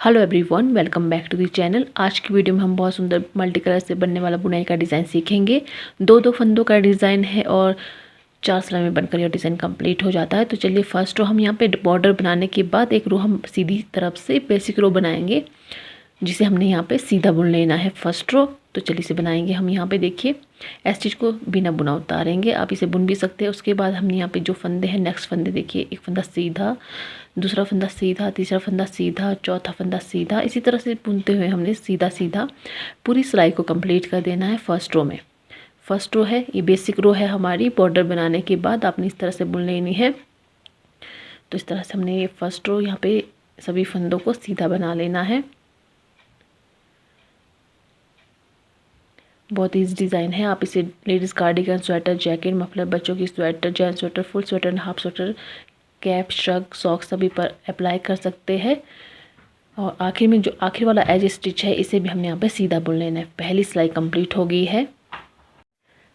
Hello everyone, welcome back to the channel. आज की video में हम बहुत सुंदर मल्टी कलर से बनने वाला बुनाई का डिज़ाइन सीखेंगे। दो फंदों का डिज़ाइन है और 4 सिलाई में बनकर यह डिज़ाइन कंप्लीट हो जाता है। तो चलिए, फर्स्ट रो हम यहाँ पे बॉर्डर बनाने के बाद एक रो हम सीधी तरफ से बेसिक रो बनाएंगे, जिसे हमने यहाँ पे सीधा बुन लेना है फर्स्ट रो। तो चलिए इसे बनाएंगे हम। यहाँ पे देखिए, इस चीज़ को बिना बुना उतारेंगे। आप इसे बुन भी सकते हैं। उसके बाद हम यहाँ पे जो फंदे हैं, नेक्स्ट फंदे देखिए, एक फंदा सीधा, दूसरा फंदा सीधा, तीसरा फंदा सीधा, चौथा फंदा सीधा। इसी तरह से बुनते हुए हमने सीधा सीधा पूरी सिलाई को कंप्लीट कर देना है फर्स्ट रो में। फर्स्ट रो है, ये बेसिक रो है हमारी। बॉर्डर बनाने के बाद आपने इस तरह से बुन लेनी है। तो इस तरह से हमने ये फर्स्ट रो यहाँ पे सभी फंदों को सीधा बना लेना है। बहुत ईजी डिज़ाइन है। आप इसे ladies cardigan, sweater, jacket, muffler, बच्चों की sweater, gents sweater, full sweater, half sweater, cap, shrug, socks सभी पर अप्लाई कर सकते हैं। और आखिर में जो आखिर वाला एज स्टिच है, इसे भी हमने यहाँ पे सीधा बुन लेना है। पहली सिलाई कंप्लीट हो गई है।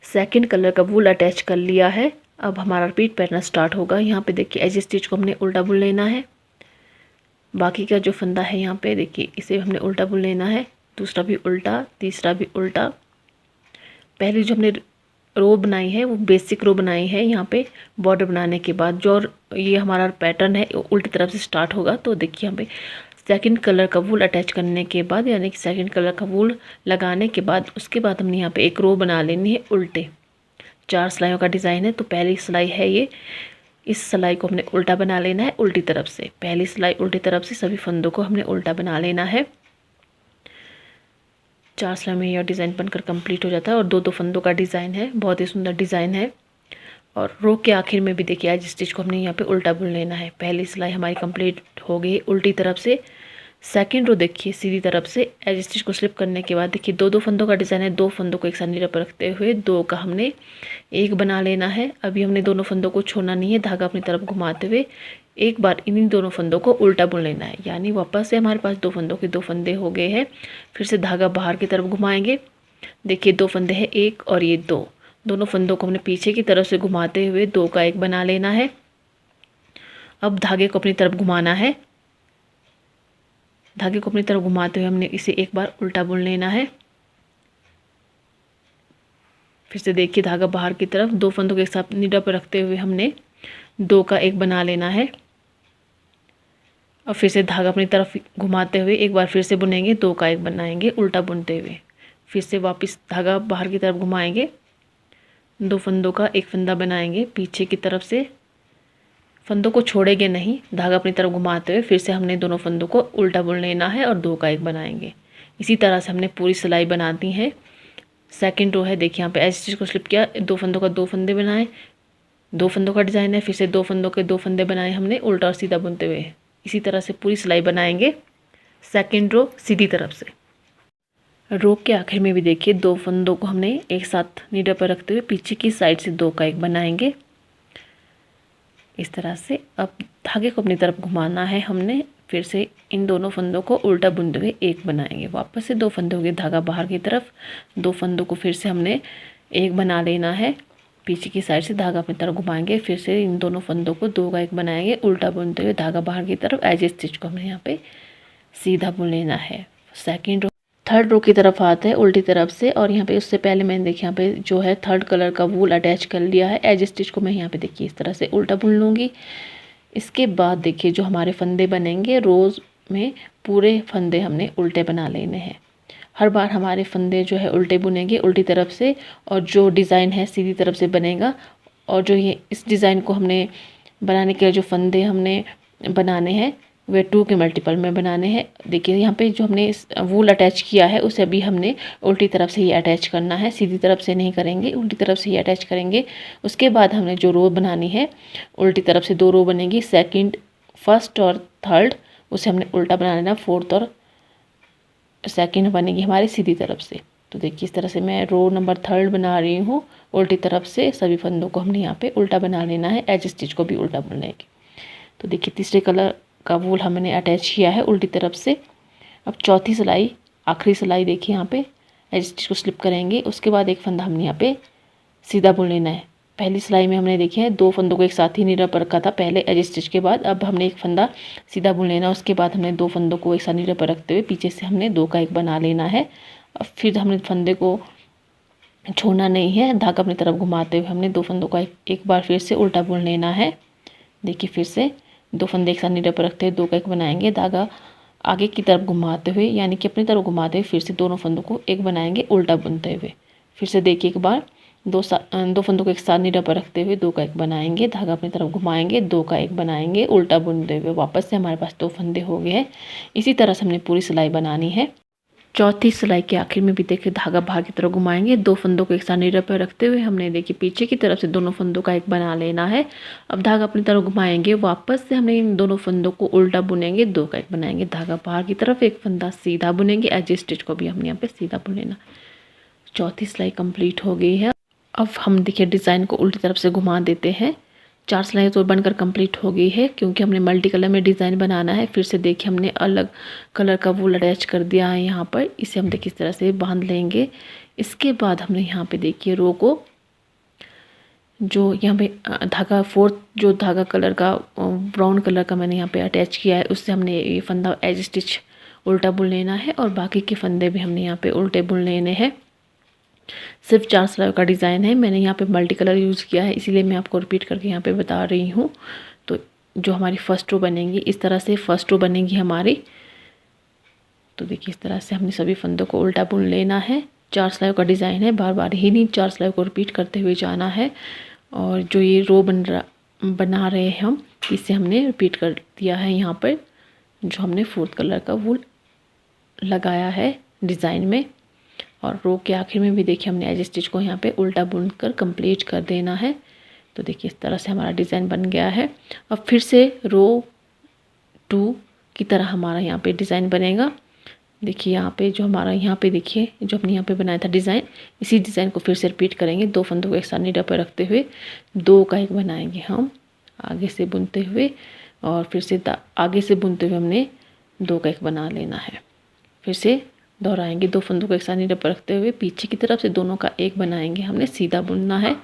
सेकंड कलर का वूल अटैच कर लिया है। अब हमारा रिपीट पैटर्न स्टार्ट होगा। यहाँ पे देखिए, एज स्टिच को हमने उल्टा बुन लेना है। बाकी का जो फंदा है यहाँ पे देखिए, इसे हमने उल्टा बुन लेना है। दूसरा भी उल्टा, तीसरा भी उल्टा। पहले जो हमने रो बनाई है वो बेसिक रो बनाई है। यहाँ पे बॉर्डर बनाने के बाद जो ये हमारा पैटर्न है उल्टी तरफ से स्टार्ट होगा। तो देखिए, यहाँ पे सेकंड कलर का वूल अटैच करने के बाद, यानी कि सेकंड कलर का वूल लगाने के बाद, उसके बाद हमने यहाँ पे एक रो बना लेनी है उल्टे। 4 सिलाइयों का डिज़ाइन है। तो पहली सिलाई है ये, इस सिलाई को हमने उल्टा बना लेना है उल्टी तरफ से। पहली सिलाई उल्टी तरफ से सभी फंदों को हमने उल्टा बना लेना है। 4 सिलाई में यह डिज़ाइन बनकर कंप्लीट हो जाता है। और दो फंदों का डिज़ाइन है, बहुत ही सुंदर डिज़ाइन है। और रो के आखिर में भी देखिए, एज स्टिच को हमने यहाँ पे उल्टा बुन लेना है। पहली सिलाई हमारी कंप्लीट हो गई उल्टी तरफ से। सेकंड रो देखिए, सीधी तरफ से एज स्टिच को स्लिप करने के बाद देखिए, दो फंदों का डिज़ाइन है। 2 फंदों को एक साथ नीचे पर रखते हुए 2 का हमने 1 बना लेना है। अभी हमने दोनों फंदों को छोड़ना नहीं है। धागा अपनी तरफ घुमाते हुए एक बार इन्हीं दोनों फंदों को उल्टा बुन लेना है। यानी वापस से हमारे पास 2 फंदों के 2 फंदे हो गए हैं। फिर से धागा बाहर की तरफ घुमाएंगे। देखिए, 2 फंदे हैं, 1 और ये 2। दोनों फंदों को हमने पीछे की तरफ से घुमाते हुए 2 का 1 बना लेना है। अब धागे को अपनी तरफ घुमाना है। धागे को अपनी तरफ घुमाते हुए हमने इसे एक बार उल्टा बुन लेना है। फिर से देखिए, धागा बाहर की तरफ 2 फंदों के एक साथ नीडल पर रखते हुए हमने 2 का 1 बना लेना है। और फिर से धागा अपनी तरफ घुमाते हुए एक बार फिर से बुनेंगे, 2 का 1 बनाएंगे उल्टा बुनते हुए। फिर से वापस धागा बाहर की तरफ घुमाएंगे, 2 फंदों का 1 फंदा बनाएंगे पीछे की तरफ से। फंदों को छोड़ेंगे नहीं, धागा अपनी तरफ घुमाते हुए फिर से हमने दोनों फंदों को उल्टा बुन लेना है और 2 का 1 बनाएंगे। इसी तरह से हमने पूरी सिलाई बनाती है। सेकंड रो है, देखिए यहाँ पे एज स्टिच को स्लिप किया, 2 फंदों का 2 फंदे बनाए, 2 फंदों का डिज़ाइन है। फिर से 2 फंदों के 2 फंदे बनाए हमने उल्टा और सीधा बुनते हुए। इसी तरह से पूरी सिलाई बनाएंगे। सेकंड रो सीधी तरफ से। रो के आखिर में भी देखिए, 2 फंदों को हमने एक साथ नीडल पर रखते हुए पीछे की साइड से 2 का 1 बनाएंगे इस तरह से। अब धागे को अपनी तरफ घुमाना है हमने। फिर से इन दोनों फंदों को उल्टा बुनते हुए 1 बनाएंगे। वापस से 2 फंदे हो गए धागा बाहर की तरफ, 2 फंदों को फिर से हमने 1 बना लेना है। पीछे की साइड से धागा अपनी तरफ घुमाएंगे। फिर से इन दोनों फंदों को 2 का 1 बनाएंगे उल्टा बुनते हुए, धागा बाहर की तरफ। एज स्टिच को हमने यहाँ पे सीधा बुन लेना है। सेकंड रो, थर्ड रो की तरफ आते हैं उल्टी तरफ से। और यहाँ पे उससे पहले मैंने देखिए, यहाँ पे जो है थर्ड कलर का वूल अटैच कर लिया है। एज स्टिच को मैं यहाँ पे देखिए इस तरह से उल्टा बुन लूँगी। इसके बाद देखिए, जो हमारे फंदे बनेंगे रोज़ में, पूरे फंदे हमने उल्टे बना लेने हैं। हर बार हमारे फंदे जो है उल्टे बुनेंगे उल्टी तरफ से, और जो डिज़ाइन है सीधी तरफ से बनेगा। और जो ये इस डिज़ाइन को हमने बनाने के जो फंदे हमने बनाने हैं वे 2 के मल्टीपल में बनाने हैं। देखिए, यहाँ पे जो हमने वूल अटैच किया है उसे अभी हमने उल्टी तरफ से ही अटैच करना है, सीधी तरफ से नहीं करेंगे, उल्टी तरफ से ही अटैच करेंगे। उसके बाद हमने जो रो बनानी है उल्टी तरफ से 2 रो बनेगी, सेकंड, फर्स्ट और थर्ड, उसे हमने उल्टा बना लेना। फोर्थ और सेकंड बनेगी हमारी सीधी तरफ से। तो देखिए, इस तरह से मैं रो नंबर 3 बना रही हूँ उल्टी तरफ से। सभी फंदों को हमने यहाँ पे उल्टा बना लेना है, एज स्टिच को भी उल्टा बुन लेंगे। तो देखिए, तीसरे कलर का वूल हमने अटैच किया है उल्टी तरफ से। अब चौथी सिलाई, आखिरी सिलाई देखिए, यहाँ पे एज स्टिच को स्लिप करेंगे। उसके बाद एक फंदा हमने यहाँ पे सीधा बुन लेना है। पहली सिलाई में हमने देखे हैं 2 फंदों को एक साथ ही नीडल पर रखा था पहले एज स्टिच के बाद। अब हमने एक फंदा सीधा बुन लेना, उसके बाद हमने 2 फंदों को एक साथ नीडल पर रखते हुए पीछे से हमने 2 का एक बना लेना है। अब फिर हमने फंदे को छोड़ना नहीं है, धागा अपनी तरफ घुमाते हुए हमने 2 फंदों का एक बार फिर से उल्टा बुन लेना है। देखिए फिर से 2 फंदे एक साथ नीडल पर रखते हुए 2 का एक बनाएंगे, धागा आगे की तरफ घुमाते हुए यानी कि अपनी तरफ घुमाते हुए फिर से दोनों फंदों को एक बनाएंगे उल्टा बुनते हुए। फिर से देखिए एक बार 2 फंदों को एक साथ नीडल पर रखते हुए 2 का एक बनाएंगे, धागा अपनी तरफ घुमाएंगे, 2 का एक बनाएंगे, उल्टा बुनते हुए वापस से हमारे पास 2 फंदे हो गए हैं। इसी तरह से हमने पूरी सिलाई बनानी है। चौथी सिलाई के आखिर में भी देखिए धागा बाहर की तरफ घुमाएंगे, 2 फंदों को एक साथ नीडल पर रखते हुए हमने देखिए पीछे की तरफ से दोनों फंदों का एक बना लेना है। अब धागा अपनी तरफ घुमाएंगे, वापस से हमने इन दोनों फंदों को उल्टा बुनेंगे, 2 का एक बनाएंगे, धागा बाहर की तरफ, एक फंदा सीधा बुनेंगे, एज स्टिच को भी हमने यहाँ पे सीधा बुन लेना। चौथी सिलाई कंप्लीट हो गई है। अब हम देखिए डिज़ाइन को उल्टी तरफ से घुमा देते हैं। 4 सिलाई तो बनकर कंप्लीट हो गई है क्योंकि हमने मल्टी कलर में डिज़ाइन बनाना है। फिर से देखिए हमने अलग कलर का वूल अटैच कर दिया है यहाँ पर। इसे हम देखिए इस तरह से बांध लेंगे। इसके बाद हमने यहाँ पे देखिए रो को जो यहाँ पे धागा 4th जो धागा कलर का ब्राउन कलर का मैंने यहाँ पे अटैच किया है, उससे हमने ये फंदा एज स्टिच उल्टा बुन लेना है और बाकी के फंदे भी हमने यहाँ पे उल्टे बुन लेने हैं। सिर्फ 4 सिलाई का डिज़ाइन है, मैंने यहाँ पे मल्टी कलर यूज़ किया है इसीलिए मैं आपको रिपीट करके यहाँ पे बता रही हूँ। तो जो हमारी फर्स्ट रो बनेगी इस तरह से फर्स्ट रो बनेगी हमारी। तो देखिए इस तरह से हमने सभी फंदों को उल्टा बुन लेना है। 4 सिलाई का डिज़ाइन है, बार बार ही नहीं 4 सिलाई को रिपीट करते हुए जाना है। और जो ये रो बना रहे हैं हम, इसे हमने रिपीट कर दिया है यहाँ पर जो हमने 4th कलर का वूल लगाया है डिज़ाइन में। और रो के आखिर में भी देखिए हमने एज स्टिच को यहाँ पे उल्टा बुनकर कंप्लीट कर देना है। तो देखिए इस तरह से हमारा डिज़ाइन बन गया है। अब फिर से रो 2 की तरह हमारा यहाँ पे डिज़ाइन बनेगा। देखिए यहाँ पे जो हमारा यहाँ पे देखिए जो हमने यहाँ पे बनाया था डिज़ाइन, इसी डिज़ाइन को फिर से रिपीट करेंगे। 2 फंदों को एक साथ नीडल पर रखते हुए 2 का एक बनाएंगे हम आगे से बुनते हुए, और फिर से आगे से बुनते हुए हमने 2 का एक बना लेना है। फिर से दोहराएंगे, 2 फंदों को एक साथ नीडल पर रखते हुए पीछे की तरफ से दोनों का एक बनाएंगे, हमने सीधा बुनना है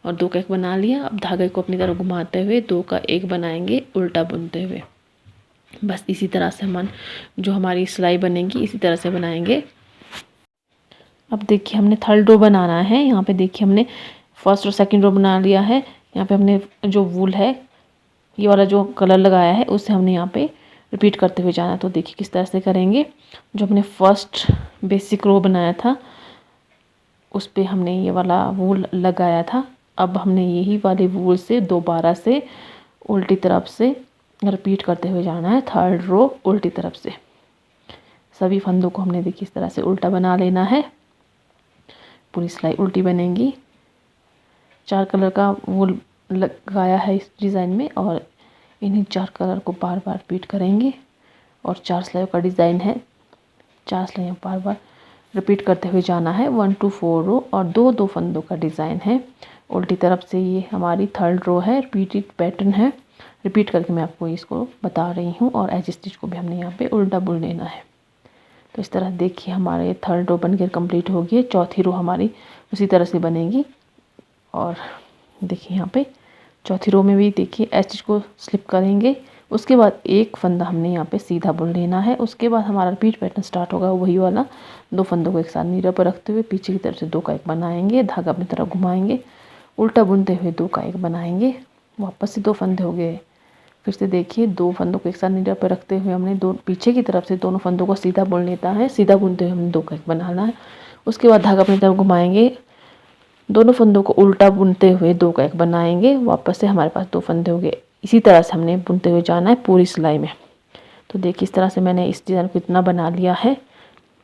और 2 का एक बना लिया। अब धागे को अपनी तरफ घुमाते हुए 2 का एक बनाएंगे उल्टा बुनते हुए। बस इसी तरह से हम जो हमारी सिलाई बनेगी इसी तरह से बनाएंगे। अब देखिए हमने 3rd रो बनाना है। यहाँ पे देखिए हमने 1st और 2nd रो बना लिया है। यहाँ पे हमने जो वूल है ये वाला जो कलर लगाया है उससे हमने यहाँ पे रिपीट करते हुए जाना। तो देखिए किस तरह से करेंगे। जो हमने 1st बेसिक रो बनाया था उस पर हमने ये वाला वूल लगाया था। अब हमने यही वाले वूल से दोबारा से उल्टी तरफ से रिपीट करते हुए जाना है 3rd रो उल्टी तरफ से। सभी फंदों को हमने देखिए इस तरह से उल्टा बना लेना है। पूरी सिलाई उल्टी बनेगी। 4 कलर का वूल लगाया है इस डिज़ाइन में और इन्हीं 4 कलर को बार बार रिपीट करेंगे। और 4 सिलाई का डिज़ाइन है, 4 सिलाइयाँ बार बार रिपीट करते हुए जाना है। 1 to 4 रो और 2 फंदों का डिज़ाइन है। उल्टी तरफ से ये हमारी 3rd रो है, रिपीटेड पैटर्न है। रिपीट करके मैं आपको इसको बता रही हूँ। और एज स्टिच को भी हमने यहाँ पे उल्टा बुन लेना है। तो इस तरह देखिए हमारे 3rd रो बनकर कंप्लीट हो गई। 4थी रो हमारी उसी तरह से बनेगी। और देखिए यहाँ पे 4थी रो में भी देखिए एज स्टिच को स्लिप करेंगे, उसके बाद एक फंदा हमने यहाँ पे सीधा बुन लेना है। उसके बाद हमारा रिपीट पैटर्न स्टार्ट होगा वही वाला। 2 फंदों को एक साथ नीडल पर रखते हुए पीछे की तरफ से 2 का एक बनाएंगे, धागा अपनी तरफ घुमाएंगे, उल्टा बुनते हुए 2 का एक बनाएंगे, वापस से 2 फंदे हो गए। फिर से देखिए 2 फंदों को एक साथ नीडल पर रखते हुए हमने पीछे की तरफ से दोनों फंदों को सीधा बुन लेता है। सीधा बुनते हुए हमने 2 का एक बनाना है। उसके बाद धागा अपनी तरफ घुमाएंगे, दोनों फंदों को उल्टा बुनते हुए 2 का एक बनाएंगे, वापस से हमारे पास 2 फंदे हो गए। इसी तरह से हमने बुनते हुए जाना है पूरी सिलाई में। तो देखिए इस तरह से मैंने इस डिज़ाइन को इतना बना लिया है।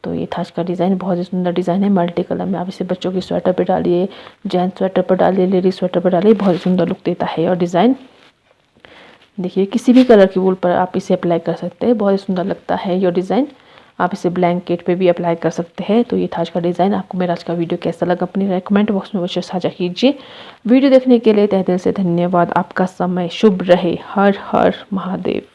तो ये था आज का डिज़ाइन, बहुत ही सुंदर डिज़ाइन है, मल्टी कलर में। आप इसे बच्चों की स्वेटर पर डालिए, जेंट्स स्वेटर पर डालिए, लेडीज स्वेटर पर डालिए, बहुत ही सुंदर लुक देता है। और डिज़ाइन देखिए किसी भी कलर की वूल पर आप इसे अप्लाई कर सकते हैं, बहुत ही सुंदर लगता है ये डिज़ाइन। आप इसे ब्लैंकेट पे भी अप्लाई कर सकते हैं। तो ये था आज का डिज़ाइन। आपको मेरा आज का वीडियो कैसा लगा अपनी कमेंट बॉक्स में अवश्य साझा कीजिए। वीडियो देखने के लिए तहे दिल से धन्यवाद। आपका समय शुभ रहे। हर हर महादेव।